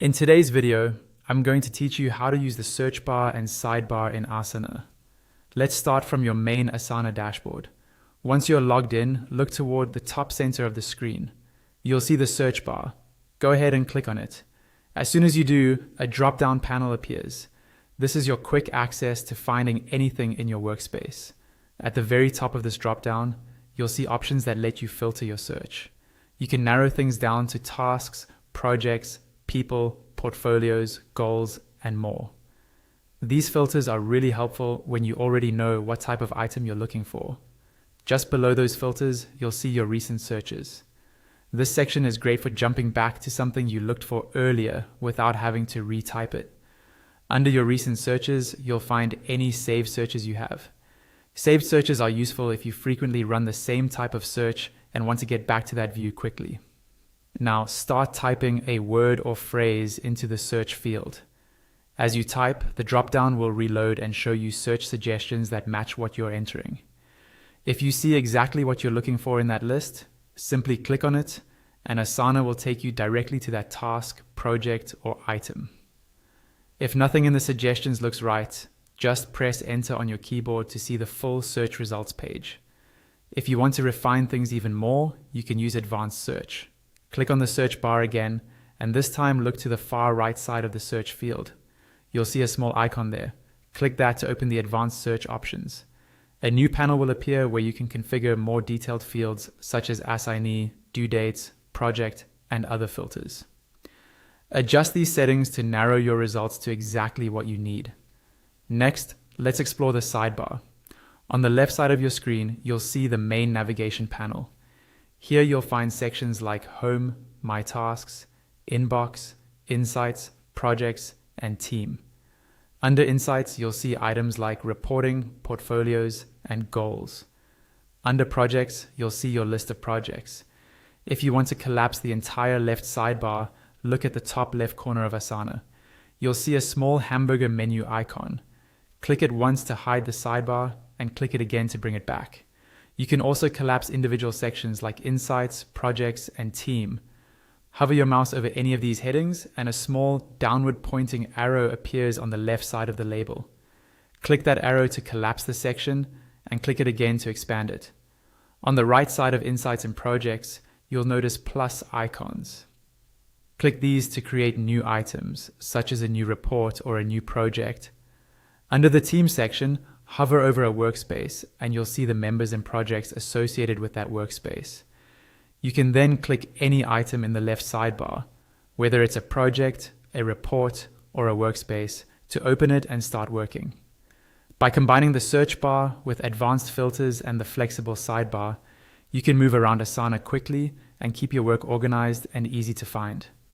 In today's video, I'm going to teach you how to use the search bar and sidebar in Asana. Let's start from your main Asana dashboard. Once you're logged in, look toward the top center of the screen. You'll see the search bar. Go ahead and click on it. As soon as you do, a drop-down panel appears. This is your quick access to finding anything in your workspace. At the very top of this drop-down, you'll see options that let you filter your search. You can narrow things down to tasks, projects, people, portfolios, goals, and more. These filters are really helpful when you already know what type of item you're looking for. Just below those filters, you'll see your recent searches. This section is great for jumping back to something you looked for earlier without having to retype it. Under your recent searches, you'll find any saved searches you have. Saved searches are useful if you frequently run the same type of search and want to get back to that view quickly. Now start typing a word or phrase into the search field. As you type, the drop-down will reload and show you search suggestions that match what you're entering. If you see exactly what you're looking for in that list, simply click on it, and Asana will take you directly to that task, project, or item. If nothing in the suggestions looks right, just press enter on your keyboard to see the full search results page. If you want to refine things even more, you can use advanced search. Click on the search bar again, and this time look to the far right side of the search field. You'll see a small icon there. Click that to open the advanced search options. A new panel will appear where you can configure more detailed fields such as assignee, due dates, project, and other filters. Adjust these settings to narrow your results to exactly what you need. Next, let's explore the sidebar. On the left side of your screen, you'll see the main navigation panel. Here you'll find sections like Home, My Tasks, Inbox, Insights, Projects, and Team. Under Insights, you'll see items like Reporting, Portfolios, and Goals. Under Projects, you'll see your list of projects. If you want to collapse the entire left sidebar, look at the top left corner of Asana. You'll see a small hamburger menu icon. Click it once to hide the sidebar, and click it again to bring it back. You can also collapse individual sections like Insights, Projects, and Team. Hover your mouse over any of these headings and a small downward pointing arrow appears on the left side of the label. Click that arrow to collapse the section and click it again to expand it. On the right side of Insights and Projects, you'll notice plus icons. Click these to create new items, such as a new report or a new project. Under the Team section, hover over a workspace and you'll see the members and projects associated with that workspace. You can then click any item in the left sidebar, whether it's a project, a report, or a workspace, to open it and start working. By combining the search bar with advanced filters and the flexible sidebar, you can move around Asana quickly and keep your work organized and easy to find.